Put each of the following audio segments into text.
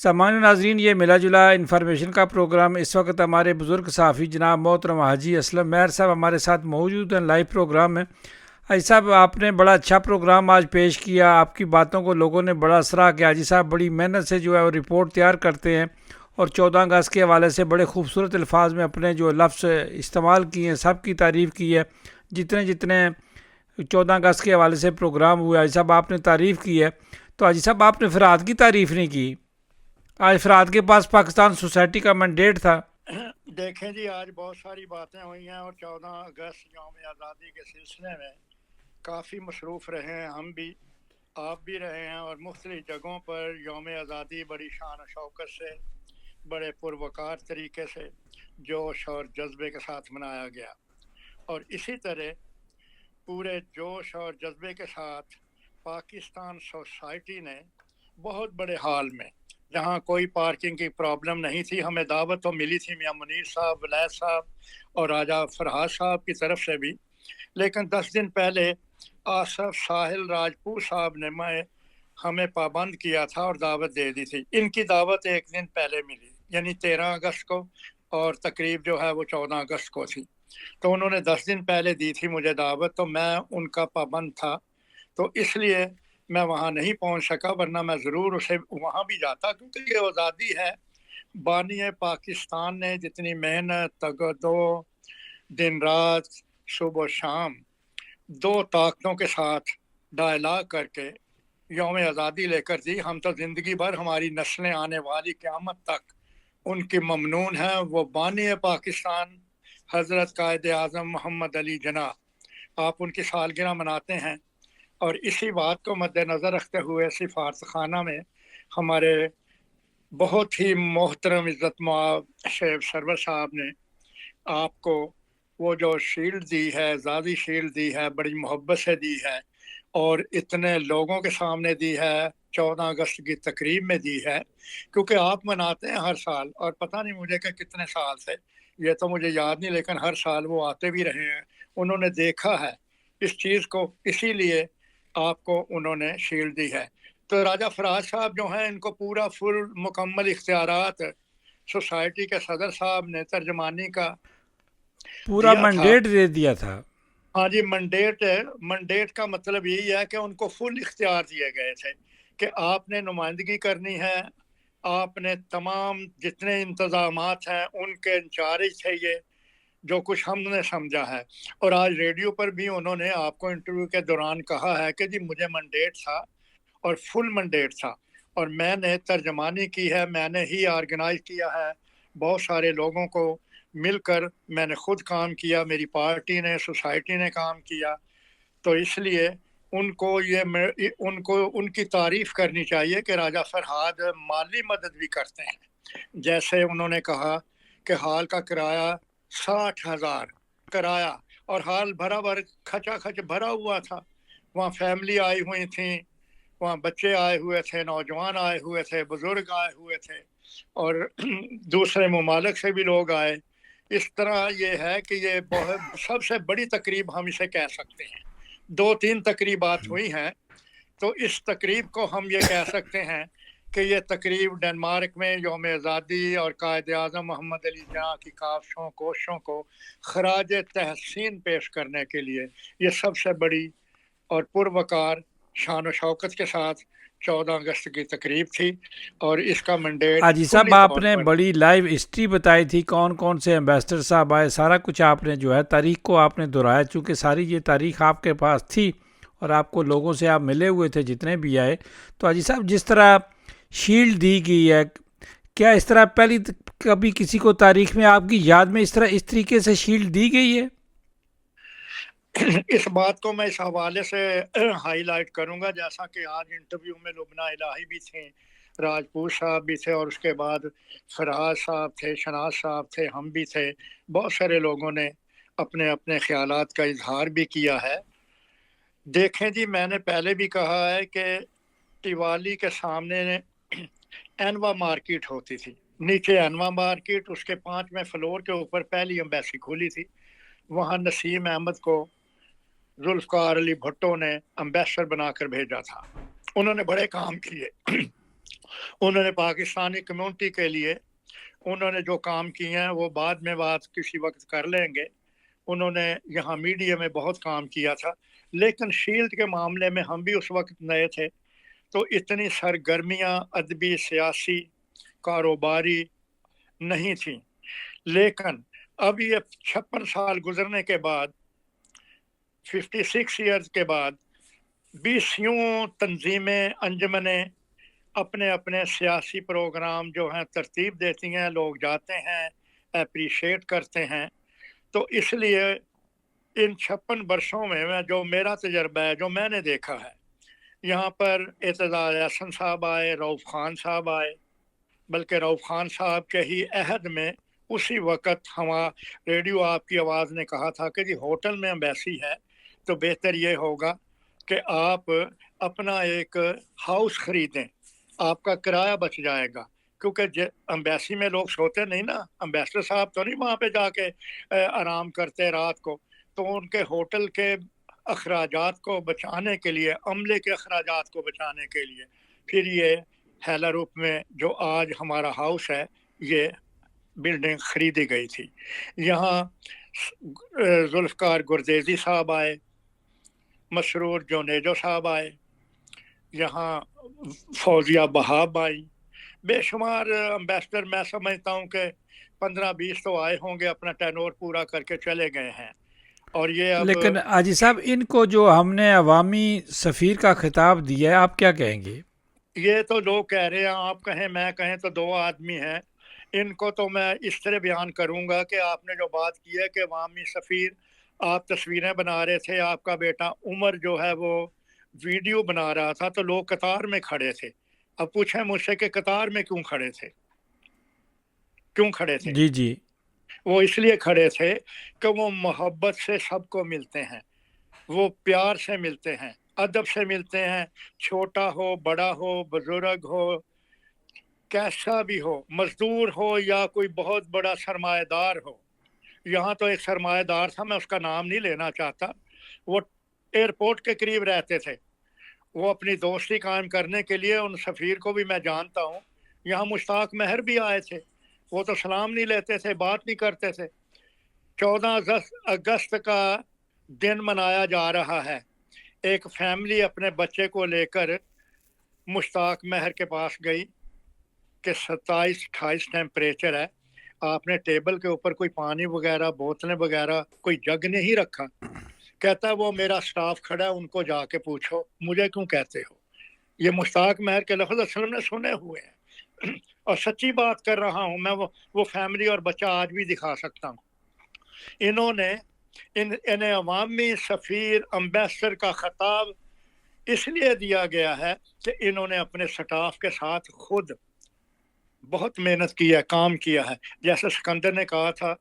سامان ناظرین، یہ ملا جلا انفارمیشن کا پروگرام اس وقت ہمارے بزرگ صحافی جناب محترم حاجی اسلم مہر صاحب ہمارے ساتھ موجود ہیں لائیو پروگرام میں۔ حاجی صاحب، آپ نے بڑا اچھا پروگرام آج پیش کیا، آپ کی باتوں کو لوگوں نے بڑا سراہا کہ حاجی صاحب بڑی محنت سے جو ہے وہ رپورٹ تیار کرتے ہیں، اور 14 اگست کے حوالے سے بڑے خوبصورت الفاظ میں اپنے جو لفظ استعمال کیے ہیں، سب کی تعریف کی ہے۔ جتنے 14 اگست کے حوالے سے پروگرام ہوئے حاجی صاحب آپ نے تعریف کی ہے، تو حاجی صاحب آپ نے فرحات کی تعریف نہیں کی۔ آج فرحات کے پاس پاکستان سوسائٹی کا مینڈیٹ تھا۔ دیکھیں جی، آج بہت ساری باتیں ہوئی ہیں اور 14 اگست یوم آزادی کے سلسلے میں کافی مصروف رہے ہیں، ہم بھی، آپ بھی رہے ہیں، اور مختلف جگہوں پر یوم آزادی بڑی شان و شوکت سے، بڑے پروقار طریقے سے، جوش اور جذبے کے ساتھ منایا گیا۔ اور اسی طرح پورے جوش اور جذبے کے ساتھ پاکستان سوسائٹی نے بہت بڑے ہال میں، جہاں کوئی پارکنگ کی پرابلم نہیں تھی، ہمیں دعوت تو ملی تھی میاں منیر صاحب، ولید صاحب اور راجہ فرحات صاحب کی طرف سے بھی، لیکن 10 دن پہلے آصف ساحل راجپوت صاحب نے ہمیں پابند کیا تھا اور دعوت دے دی تھی۔ ان کی دعوت ایک دن پہلے ملی، یعنی 13 اگست کو، اور تقریب جو ہے وہ 14 اگست کو تھی، تو انہوں نے 10 دن پہلے دی تھی مجھے دعوت، تو میں ان کا پابند تھا، تو اس لیے میں وہاں نہیں پہنچ سکا، ورنہ میں ضرور اسے وہاں بھی جاتا، کیونکہ یہ آزادی ہے۔ بانی پاکستان نے جتنی محنت، تگدو، دن رات، صبح و شام، 2 طاقتوں کے ساتھ ڈائلاگ کر کے یوم آزادی لے کر دی، ہم تو زندگی بھر، ہماری نسلیں آنے والی قیامت تک ان کی ممنون ہیں۔ وہ بانی پاکستان حضرت قائد اعظم محمد علی جناح، آپ ان کی سالگرہ مناتے ہیں، اور اسی بات کو مد نظر رکھتے ہوئے سفارت خانہ میں ہمارے بہت ہی محترم عزت مآب شیخ سرور صاحب نے آپ کو وہ جو شیلڈ دی ہے، آزادی شیلڈ دی ہے، بڑی محبت سے دی ہے، اور اتنے لوگوں کے سامنے دی ہے، 14 اگست کی تقریب میں دی ہے، کیونکہ آپ مناتے ہیں ہر سال، اور پتہ نہیں مجھے کہ کتنے سال سے، یہ تو مجھے یاد نہیں، لیکن ہر سال وہ آتے بھی رہے ہیں، انہوں نے دیکھا ہے اس چیز کو، اسی لیے آپ کو انہوں نے شیلڈ دی ہے۔ تو راجہ فرحات صاحب جو ہیں، ان کو پورا فل مکمل اختیارات سوسائٹی کے صدر صاحب نے ترجمانی کا پورا دیا تھا۔ مینڈیٹ دے دیا تھا۔ ہاں جی، منڈیٹ کا مطلب یہی ہے کہ ان کو فل اختیار دیے گئے تھے کہ آپ نے نمائندگی کرنی ہے، آپ نے تمام جتنے انتظامات ہیں ان کے انچارج تھے، یہ جو کچھ ہم نے سمجھا ہے۔ اور آج ریڈیو پر بھی انہوں نے آپ کو انٹرویو کے دوران کہا ہے کہ جی مجھے منڈیٹ تھا، اور فل منڈیٹ تھا، اور میں نے ترجمانی کی ہے، میں نے ہی آرگنائز کیا ہے، بہت سارے لوگوں کو مل کر میں نے خود کام کیا، میری پارٹی نے، سوسائٹی نے کام کیا، تو اس لیے ان کی تعریف کرنی چاہیے کہ راجہ فرحات مالی مدد بھی کرتے ہیں۔ جیسے انہوں نے کہا کہ ہال کا کرایہ 60,000 کرایہ، اور ہال بھرا کھچا کھچ بھرا ہوا تھا، وہاں فیملی آئی ہوئی تھیں، وہاں بچے آئے ہوئے تھے، نوجوان آئے ہوئے تھے، بزرگ آئے ہوئے تھے، اور دوسرے ممالک سے بھی لوگ آئے۔ اس طرح یہ ہے کہ یہ سب سے بڑی تقریب ہم اسے کہہ سکتے ہیں۔ 2-3 تقریبات ہوئی ہیں، تو اس تقریب کو ہم یہ کہہ سکتے ہیں کہ یہ تقریب ڈنمارک میں یوم آزادی اور قائد اعظم محمد علی جناح کی کاوشوں کوششوں کو خراج تحسین پیش کرنے کے لیے یہ سب سے بڑی اور پروقار شان و شوکت کے ساتھ 14 اگست کی تقریب تھی، اور اس کا منڈیٹ حاجی فلی صاحب، آپ طور نے پر بڑی لائیو ہسٹری بتائی تھی، کون کون سے ایمبیسڈر صاحب آئے، سارا کچھ آپ نے جو ہے تاریخ کو آپ نے دہرایا، چونکہ ساری یہ تاریخ آپ کے پاس تھی اور آپ کو لوگوں سے آپ ملے ہوئے تھے جتنے بھی آئے۔ تو حاجی صاحب، جس طرح شیلڈ دی گئی ہے، کیا اس طرح پہلی کبھی کسی کو تاریخ میں آپ کی یاد میں اس طریقے سے شیلڈ دی گئی ہے؟ اس بات کو میں اس حوالے سے ہائی لائٹ کروں گا، جیسا کہ آج انٹرویو میں لبنہ الہی بھی تھے، راجپوت صاحب بھی تھے، اور اس کے بعد فرحات صاحب تھے، شناز صاحب تھے، ہم بھی تھے، بہت سارے لوگوں نے اپنے اپنے خیالات کا اظہار بھی کیا ہے۔ دیکھیں جی، میں نے پہلے بھی کہا ہے کہ ٹیوالی کے سامنے انوا مارکیٹ ہوتی تھی، نیچے انوا مارکیٹ، اس کے 5ویں فلور کے اوپر پہلی ایمبیسی کھولی تھی، وہاں نسیم احمد کو ذوالفقار علی بھٹو نے امبیسڈر بنا کر بھیجا تھا، انہوں نے بڑے کام کیے۔ उन्होंने पाकिस्तानी कम्युनिटी के लिए उन्होंने जो काम किए हैं वो बाद में बात किसी वक्त कर लेंगे। उन्होंने यहाँ मीडिया में बहुत काम किया था, लेकिन शील्ड के मामले में हम भी उस वक्त नए थे, तो इतनी सरगर्मियाँ अदबी, सियासी, कारोबारी नहीं थी। लेकिन अब ये 56 साल गुजरने के बाद, 56 ईयर्स के बाद 20 तंजीमें, अंजमनें अपने अपने सियासी प्रोग्राम जो हैं तरतीब देती हैं, लोग जाते हैं, अप्रिशिएट करते हैं। तो इसलिए इन 56 वर्षों में मैं जो मेरा तजर्बा है, जो मैंने देखा है, यहाँ पर एतज़ाज़ हसन साहब आए, रऊफ़ खान साहब आए, बल्कि रऊफ़ खान साहब के ही अहद में उसी वक़्त हमारा रेडियो आपकी आवाज़ ने कहा था कि जी होटल में एम्बेसी है तो बेहतर ये होगा कि आप अपना एक हाउस ख़रीदें, आपका किराया बच जाएगा। क्योंकि एम्बेसी में लोग सोते नहीं ना, एम्बेसडर साहब तो नहीं वहाँ पे जाके आराम करते रात को, तो उनके होटल के अखराजात को बचाने के लिए, अमले के अखराजात को बचाने के लिए फिर ये हैला रूप में जो आज हमारा हाउस है, ये बिल्डिंग खरीदी गई थी। यहाँ जुल्फ़कार गुरदेज़ी साहब आए, मसरूर जोनेजो साहब आए, यहाँ फौजिया बहाब आई, बेशुमार एम्बेसडर मैं समझता हूँ कि 15-20 तो आए होंगे, अपना टेनोर पूरा करके चले गए हैं। और ये अब लेकिन हाजी साहब, इनको जो हमने अवामी सफ़ीर का खिताब दिया है, आप क्या कहेंगे? ये तो लोग कह रहे हैं, आप कहें मैं कहें तो दो आदमी हैं। इनको तो मैं इस तरह बयान करूंगा कि आपने जो बात की है कि अवामी सफ़ीर, आप तस्वीरें बना रहे थे, आपका बेटा उमर जो है वो वीडियो बना रहा था, तो लोग कतार में खड़े थे। अब पूछें मुझसे कि कतार में क्यों खड़े थे, क्यों खड़े थे? जी जी। वो इसलिए खड़े थे कि वो मोहब्बत से सबको मिलते हैं, वो प्यार से मिलते हैं, अदब से मिलते हैं, छोटा हो, बड़ा हो, बुजुर्ग हो, कैसा भी हो, मजदूर हो या कोई बहुत बड़ा सरमाएदार हो। यहाँ तो एक सरमाएदार था, मैं उसका नाम नहीं लेना चाहता, वो एयरपोर्ट के करीब रहते थे। वो अपनी दोस्ती कायम करने के लिए, उन सफ़ीर को भी मैं जानता हूँ, यहाँ मुश्ताक महर भी आए थे, वो तो सलाम नहीं लेते थे, बात नहीं करते थे। 14 अगस्त का दिन मनाया जा रहा है, एक फैमिली अपने बच्चे को लेकर मुश्ताक महर के पास गई कि 27-28 टेम्परेचर है, आपने टेबल के ऊपर कोई पानी वगैरह, बोतलें वगैरह, कोई जग नहीं रखा। कहता है वो मेरा स्टाफ खड़ा है, उनको जाके पूछो, मुझे क्यों कहते हो। ये मुश्ताक महर के लफ्ज़ असल में सुने हुए हैं और सच्ची बात कर रहा हूँ मैं। वो फैमिली और बच्चा आज भी दिखा सकता हूँ। इन्होंने इन्हें अवामी सफ़ीर, एम्बेसडर का खिताब इसलिए दिया गया है कि इन्होंने अपने स्टाफ के साथ खुद बहुत मेहनत की है, काम किया है। जैसे सिकंदर ने कहा था,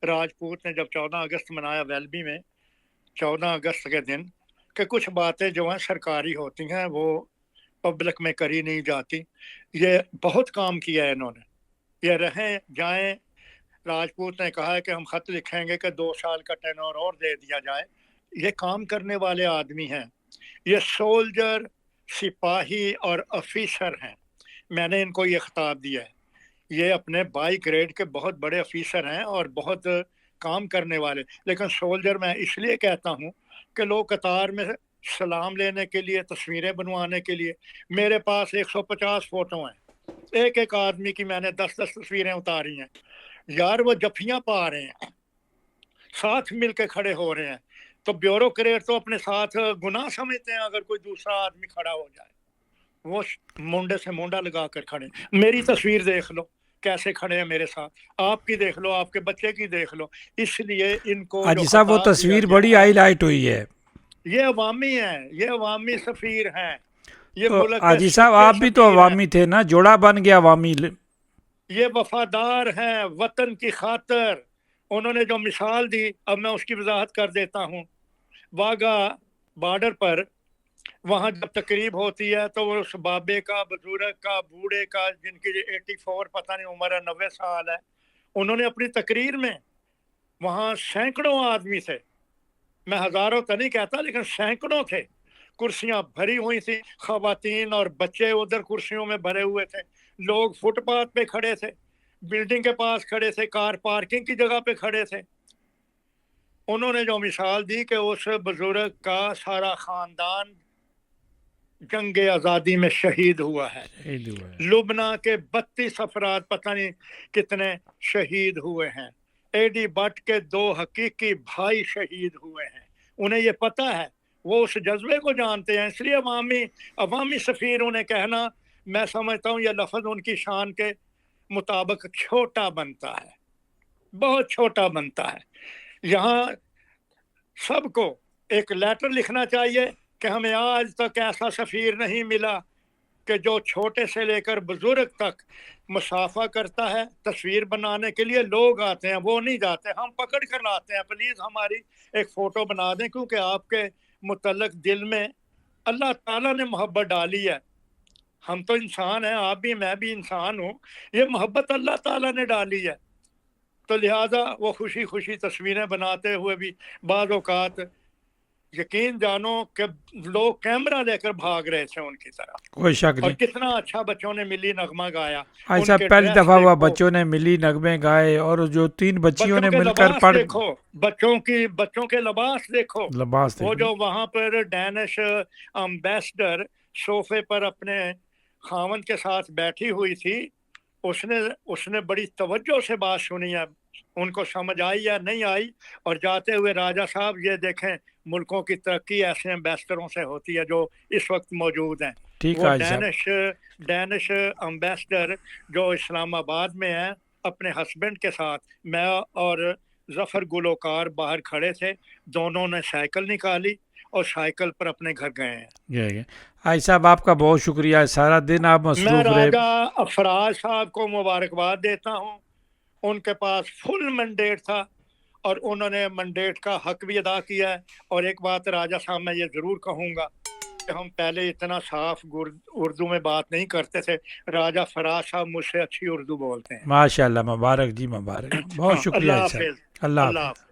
राजपूत ने जब 14 अगस्त मनाया वेल्बी में, 14 अगस्त के दिन, कि कुछ बातें जो हैं सरकारी होती हैं वो पब्लिक में करी नहीं जाती। ये बहुत काम किया है इन्होंने, ये रहें जाएं। राजपूत ने कहा है कि हम खत लिखेंगे कि 2 साल का टेनोर और दे दिया जाए। ये काम करने वाले आदमी हैं, ये सोल्जर, सिपाही और ऑफिसर हैं। मैंने इनको ये खिताब दिया है, ये अपने बाई ग्रेड के बहुत बड़े ऑफिसर हैं और बहुत काम करने वाले। लेकिन सोल्जर मैं इसलिए कहता हूँ कि लोग कतार में सलाम लेने के लिए, तस्वीरें बनवाने के लिए, मेरे पास 150 फोटो हैं, एक एक आदमी की मैंने 10-10 तस्वीरें उतारी हैं। यार वो जफियां पा रहे हैं, साथ मिल के खड़े हो रहे हैं, तो ब्यूरोक्रेट तो अपने साथ गुनाह समझते हैं अगर कोई दूसरा आदमी खड़ा हो जाए। वो मुंडे से मुंडा लगा कर खड़े। मेरी तस्वीर देख लो कैसे खड़े हैं मेरे साथ, आपकी देख लो, आपके बच्चे की देख लो। इसलिए इनको जो हाजी साहब, वो खिताब दिया तस्वीर गया बड़ी है, हाईलाइट हुई है। ये अवामी है, ये अवामी सफ़ीर हैं, ये तो मुल्क के हाजी साहब, सच्चे आप भी तो सफ़ीर हैं, अवामी थे ना, जोड़ा बन गया अवामी। ये वफादार हैं वतन की खातर। उन्होंने जो मिसाल दी, अब मैं उसकी वजाहत कर देता हूँ। वाघा बॉर्डर पर वहाँ जब तकरीब होती है तो उस बाबे का, बुजुर्ग का, बूढ़े का, जिनकी 84 पता नहीं उम्र है, 90 साल है, उन्होंने अपनी तकरीर में, वहाँ सैकड़ों आदमी थे, मैं हजारों तो नहीं कहता लेकिन सैकड़ों थे, कुर्सियां भरी हुई थी, खवातीन और बच्चे उधर कुर्सियों में भरे हुए थे, लोग फुटपाथ पे खड़े थे, बिल्डिंग के पास खड़े थे, कार पार्किंग की जगह पे खड़े थे। उन्होंने जो मिसाल दी कि उस बुजुर्ग का सारा खानदान जंग आज़ादी में शहीद हुआ है। लुबना के 32 अफराद पता नहीं कितने शहीद हुए हैं। एडी भट्ट के 2 हकीकी भाई शहीद हुए हैं। उन्हें ये पता है, वो उस जज्बे को जानते हैं, इसलिए अवामी सफ़ीर उन्हें कहना, मैं समझता हूँ ये लफ्ज़ उनकी शान के मुताबिक छोटा बनता है, बहुत छोटा बनता है। यहाँ सबको एक लेटर लिखना चाहिए कि हमें आज तक ऐसा सफ़ीर नहीं मिला कि जो छोटे से लेकर बुजुर्ग तक मुसाफा करता है। तस्वीर बनाने के लिए लोग आते हैं, वो नहीं जाते, हम पकड़ कर लाते हैं, प्लीज़ हमारी एक फ़ोटो बना दें, क्योंकि आपके मुतल्लक दिल में अल्लाह ताला ने मोहब्बत डाली है। हम तो इंसान हैं, आप भी, मैं भी इंसान हूँ, ये मोहब्बत अल्लाह ताला ने डाली है। तो लिहाजा वो खुशी खुशी तस्वीरें बनाते हुए भी बाज़ औक़ात यकीन जानो कि लोग कैमरा लेकर भाग रहे थे उनकी तरफ। कोई शक और नहीं। कितना अच्छा बच्चों ने मिली नगमा गाया। ऐसा पहली दफा हुआ बच्चों ने मिली नगमे गाए, और जो 3 बच्चियों ने मिलकर पढ़, देखो बच्चों के लिबास देखो, वो जो वहां पर डैनिश एम्बेसडर सोफे पर अपने खावन के साथ बैठी हुई थी, उसने बड़ी तवज्जो से बात सुनी है, उनको समझ आई या नहीं आई। और जाते हुए राजा साहब, ये देखें मुल्कों की तरक्की ऐसे एम्बेसडरों से होती है जो इस वक्त मौजूद हैं। वो डैनिश एम्बेसडर जो इस्लामाबाद में है, अपने हस्बैंड के साथ, मैं और जफर गुलोकार बाहर खड़े थे, दोनों ने साइकिल निकाली और साइकिल पर अपने घर गए हैं। आई साहब आपका बहुत शुक्रिया, सारा दिन आप मसरूफ रहे। मैं राजा अफराज साहब को मुबारकबाद देता हूँ, उनके पास फुल मैंडेट था और उन्होंने मैंडेट का हक भी अदा किया है। और एक बात राजा साहब मैं ये ज़रूर कहूँगा कि हम पहले इतना साफ उर्दू में बात नहीं करते थे, राजा फराज साहब मुझसे अच्छी उर्दू बोलते हैं। माशाल्लाह, मुबारक जी, मुबारक, बहुत शुक्रिया। अल्लाह हाफ़िज़।